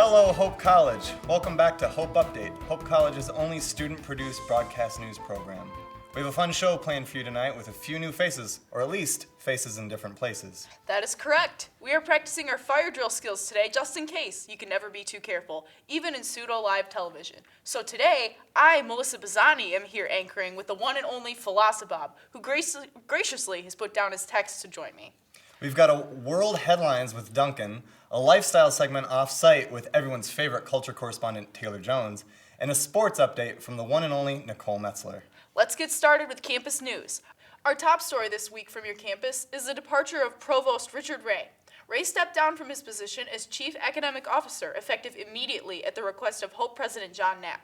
Hello, Hope College. Welcome back to Hope Update, Hope College's only student-produced broadcast news program. We have a fun show planned for you tonight with a few new faces, or at least faces in different places. That is correct. We are practicing our fire drill skills today just in case. You can never be too careful, even in pseudo-live television. So today, I, Melissa Bazzani, am here anchoring with the one and only Philosobob, who graciously has put down his text to join me. We've got a World Headlines with Duncan, a lifestyle segment off-site with everyone's favorite culture correspondent Taylor Jones, and a sports update from the one and only Nicole Metzler. Let's get started with campus news. Our top story this week from your campus is the departure of Provost Richard Ray. Ray stepped down from his position as Chief Academic Officer, effective immediately at the request of Hope President John Knapp.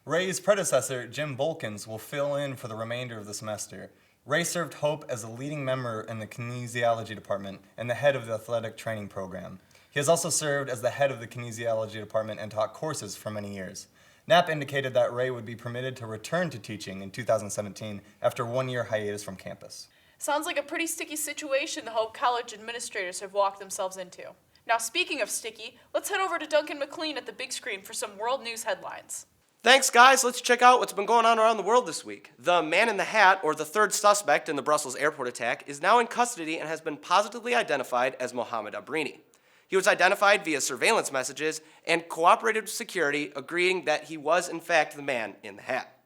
Ray's predecessor, Jim Bolkins, will fill in for the remainder of the semester. Ray served Hope as a leading member in the kinesiology department and the head of the athletic training program. He has also served as the head of the kinesiology department and taught courses for many years. Knapp indicated that Ray would be permitted to return to teaching in 2017 after a one-year hiatus from campus. Sounds like a pretty sticky situation the Hope College administrators have walked themselves into. Now, speaking of sticky, let's head over to Duncan McLean at the big screen for some world news headlines. Thanks, guys. Let's check out what's been going on around the world this week. The man in the hat, or the third suspect in the Brussels airport attack, is now in custody and has been positively identified as Mohamed Abrini. He was identified via surveillance messages and cooperated with security, agreeing that he was, in fact, the man in the hat.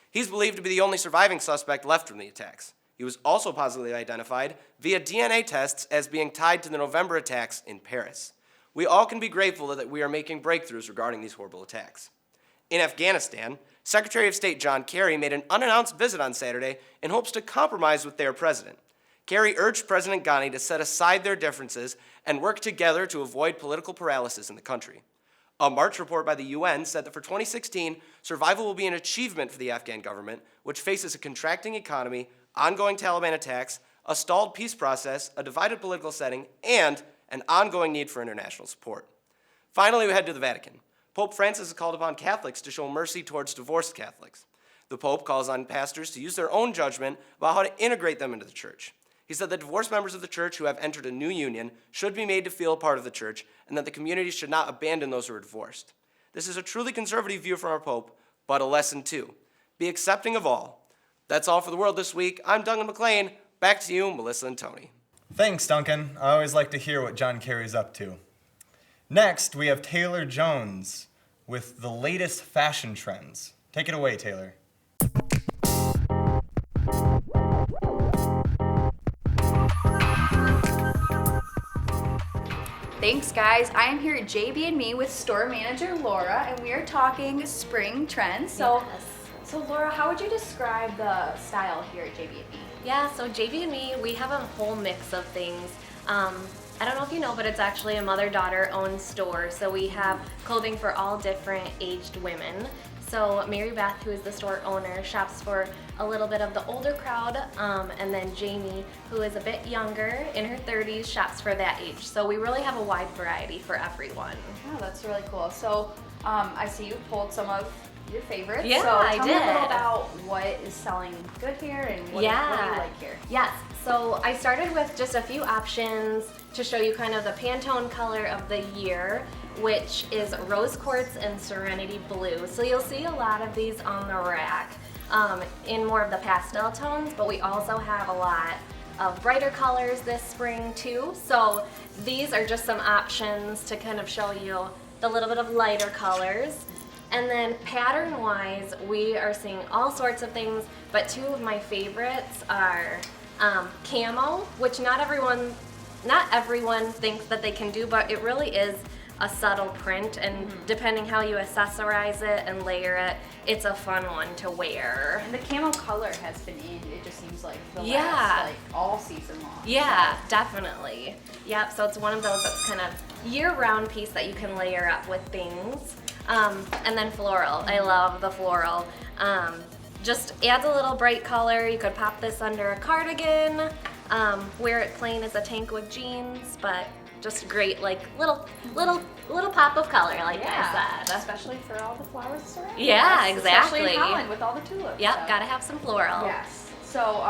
He's believed to be the only surviving suspect left from the attacks. He was also positively identified via DNA tests as being tied to the November attacks in Paris. We all can be grateful that we are making breakthroughs regarding these horrible attacks. In Afghanistan, Secretary of State John Kerry made an unannounced visit on Saturday in hopes to compromise with their president. Kerry urged President Ghani to set aside their differences and work together to avoid political paralysis in the country. A March report by the UN said that for 2016, survival will be an achievement for the Afghan government, which faces a contracting economy, ongoing Taliban attacks, a stalled peace process, a divided political setting, and an ongoing need for international support. Finally, we head to the Vatican. Pope Francis has called upon Catholics to show mercy towards divorced Catholics. The Pope calls on pastors to use their own judgment about how to integrate them into the church. He said that divorced members of the church who have entered a new union should be made to feel a part of the church, and that the community should not abandon those who are divorced. This is a truly conservative view from our Pope, but a lesson too. Be accepting of all. That's all for the world this week. I'm Duncan McLean. Back to you, Melissa and Tony. Thanks, Duncan. I always like to hear what John Kerry's up to. Next, we have Taylor Jones with the latest fashion trends. Take it away, Taylor. Thanks, guys. I am here at JB&Me with store manager Laura, and we are talking spring trends. So Laura, how would you describe the style here at JB&Me? Yeah, so JB&Me, we have a whole mix of things. I don't know if you know, but it's actually a mother-daughter owned store. So we have clothing for all different aged women. So Mary Beth, who is the store owner, shops for a little bit of the older crowd, and then Jamie, who is a bit younger, in her 30s, shops for that age. So we really have a wide variety for everyone. Oh, that's really cool. So I see you pulled some of your favorites. Yeah, so I tell me a little did. about what is selling good here and what do you like here? Yes, so I started with just a few options to show you kind of the Pantone color of the year, which is Rose Quartz and Serenity Blue. So you'll see a lot of these on the rack in more of the pastel tones, but we also have a lot of brighter colors this spring too. So these are just some options to kind of show you the little bit of lighter colors. And then pattern-wise, we are seeing all sorts of things, but two of my favorites are camo, which not everyone thinks that they can do, but it really is a subtle print, and depending how you accessorize it and layer it, it's a fun one to wear. And the camo color has been in, it just seems like the last, all season long. Yeah, definitely. Yep, so it's one of those that's kind of year-round piece that you can layer up with things. And then floral. I love the floral. Just adds a little bright color. You could pop this under a cardigan, wear it plain as a tank with jeans, but just great, like little pop of color, like I said. Especially for all the flowers surrounding us. Yeah, exactly. Especially in Holland with all the tulips. Yep, so. gotta have some floral. Yes. So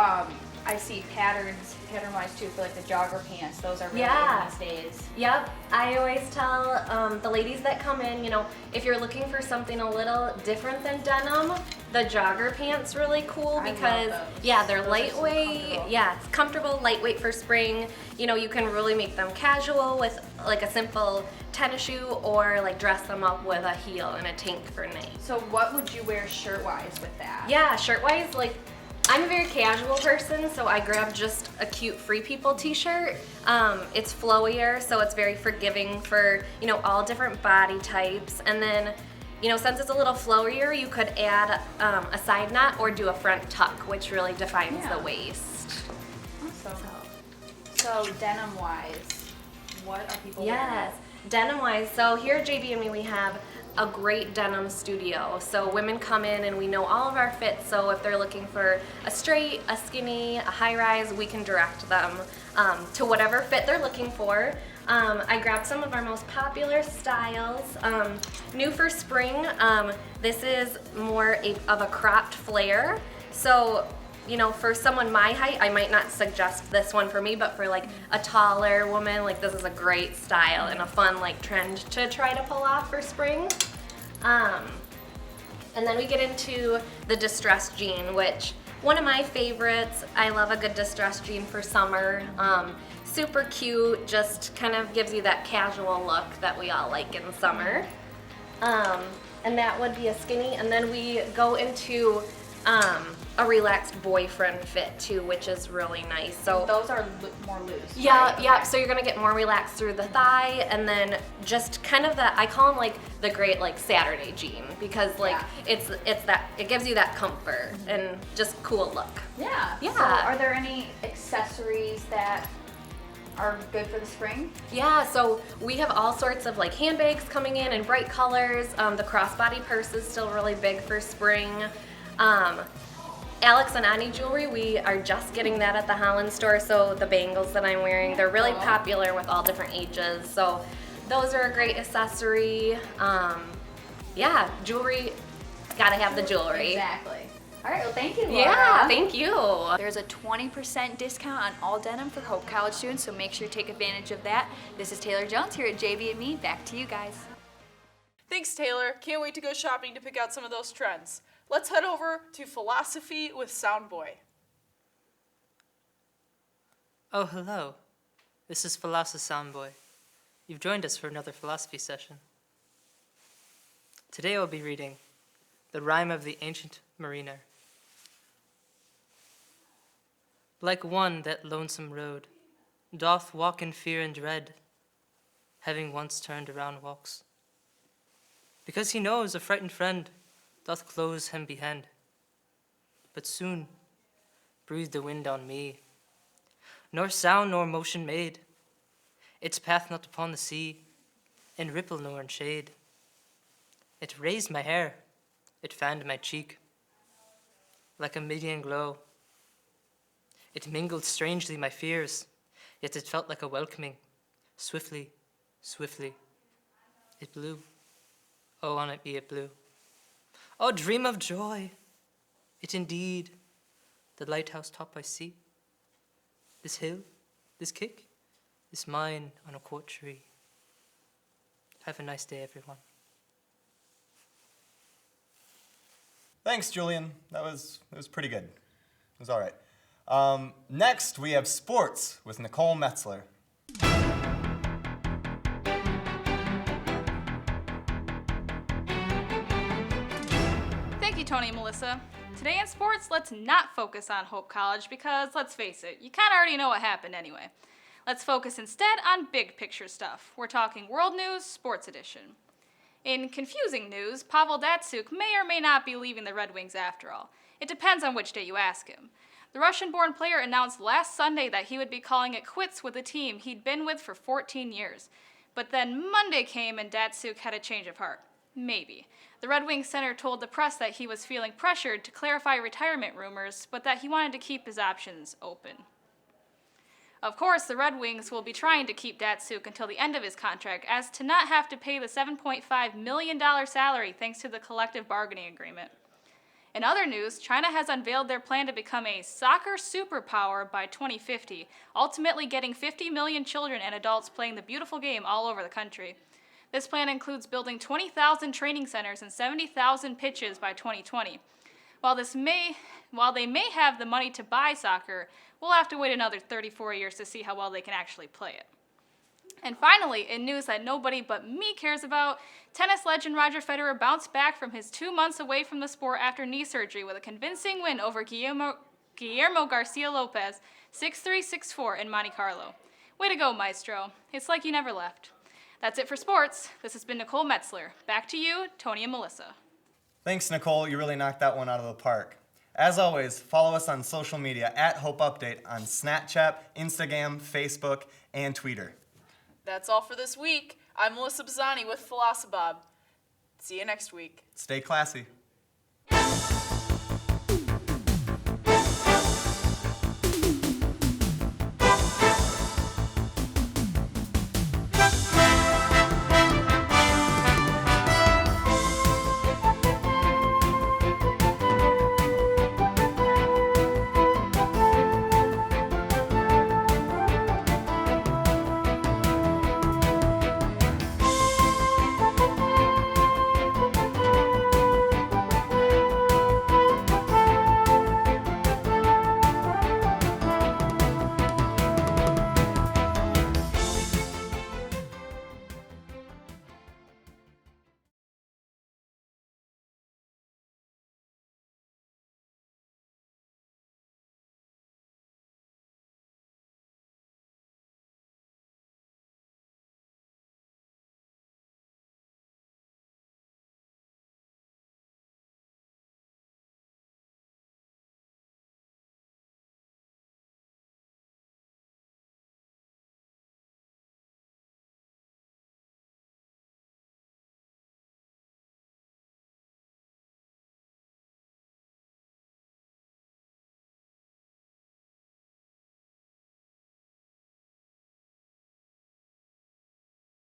I see pattern-wise too, for like the jogger pants. Those are really Yeah. in these days. Yep, I always tell the ladies that come in, if you're looking for something a little different than denim, the jogger pants really cool I love because those. they're Those are so lightweight. comfortable. Yeah, it's comfortable, lightweight for spring. You can really make them casual with like a simple tennis shoe or like dress them up with a heel and a tank for night. So what would you wear shirt-wise with that? Yeah, shirt-wise, like I'm a very casual person, so I grabbed just a cute Free People t-shirt. It's flowier, so it's very forgiving for, all different body types. And then, since it's a little flowier, you could add a side knot or do a front tuck, which really defines Yeah. the waist. Awesome. So denim-wise, what are people wearing? Yes, denim-wise, so here at JB&Me we have a great denim studio. So women come in and we know all of our fits, so if they're looking for a straight, a skinny, a high-rise, we can direct them to whatever fit they're looking for. I grabbed some of our most popular styles. New for spring, this is more of a cropped flare. So for someone my height, I might not suggest this one for me, but for like a taller woman, like this is a great style and a fun like trend to try to pull off for spring. And then we get into the distressed jean, which one of my favorites. I love a good distressed jean for summer. Super cute, just kind of gives you that casual look that we all like in summer. And that would be a skinny, and then we go into a relaxed boyfriend fit too, which is really nice. So Those are more loose. yeah, right? yeah. Okay. So you're gonna get more relaxed through the thigh, and then just kind of I call them like the great like Saturday jean because like it gives you that comfort and just cool look. Yeah. Yeah. So are there any accessories that are good for the spring? Yeah, so we have all sorts of like handbags coming in bright colors. The crossbody purse is still really big for spring. Alex and Ani jewelry, we are just getting that at the Holland store, so the bangles that I'm wearing, they're really Cool. popular with all different ages, so those are a great accessory. Yeah, jewelry, gotta have the jewelry. Exactly. All right, well, thank you, Laura. Yeah, thank you. There's a 20% discount on all denim for Hope College students, so make sure you take advantage of that. This is Taylor Jones here at JB&Me. Back to you guys. Thanks, Taylor. Can't wait to go shopping to pick out some of those trends. Let's head over to philosophy with Soundboy. Oh, hello. This is Philosophy Soundboy. You've joined us for another philosophy session. Today I'll be reading The Rime of the Ancient Mariner. Like one that lonesome road doth walk in fear and dread, having once turned around walks. Because he knows a frightened friend doth close him behend. But soon breathed the wind on me, nor sound nor motion made, its path not upon the sea, in ripple nor in shade. It raised my hair, it fanned my cheek, like a Midian glow. It mingled strangely my fears, yet it felt like a welcoming. Swiftly, swiftly, it blew. Oh, on it be it blew. Oh, dream of joy! It indeed, the lighthouse top I see. This hill, this kick, is mine on a quart tree. Have a nice day, everyone. Thanks, Julian. It was pretty good. It was all right. Next, we have sports with Nicole Metzler. Thank you, Tony and Melissa. Today in sports, let's not focus on Hope College because, let's face it, you kind of already know what happened anyway. Let's focus instead on big picture stuff. We're talking World News, Sports Edition. In confusing news, Pavel Datsyuk may or may not be leaving the Red Wings after all. It depends on which day you ask him. The Russian-born player announced last Sunday that he would be calling it quits with a team he'd been with for 14 years. But then Monday came and Datsyuk had a change of heart. Maybe. The Red Wings center told the press that he was feeling pressured to clarify retirement rumors, but that he wanted to keep his options open. Of course, the Red Wings will be trying to keep Datsyuk until the end of his contract, as to not have to pay the $7.5 million salary thanks to the collective bargaining agreement. In other news, China has unveiled their plan to become a soccer superpower by 2050, ultimately getting 50 million children and adults playing the beautiful game all over the country. This plan includes building 20,000 training centers and 70,000 pitches by 2020. While they may have the money to buy soccer, we'll have to wait another 34 years to see how well they can actually play it. And finally, in news that nobody but me cares about, tennis legend Roger Federer bounced back from his 2 months away from the sport after knee surgery with a convincing win over Guillermo Garcia Lopez, 6-3, 6-4 in Monte Carlo. Way to go, Maestro. It's like you never left. That's it for sports. This has been Nicole Metzler. Back to you, Tony and Melissa. Thanks, Nicole. You really knocked that one out of the park. As always, follow us on social media at Hope Update on Snapchat, Instagram, Facebook, and Twitter. That's all for this week. I'm Melissa Bazzani with Philosophob. See you next week. Stay classy.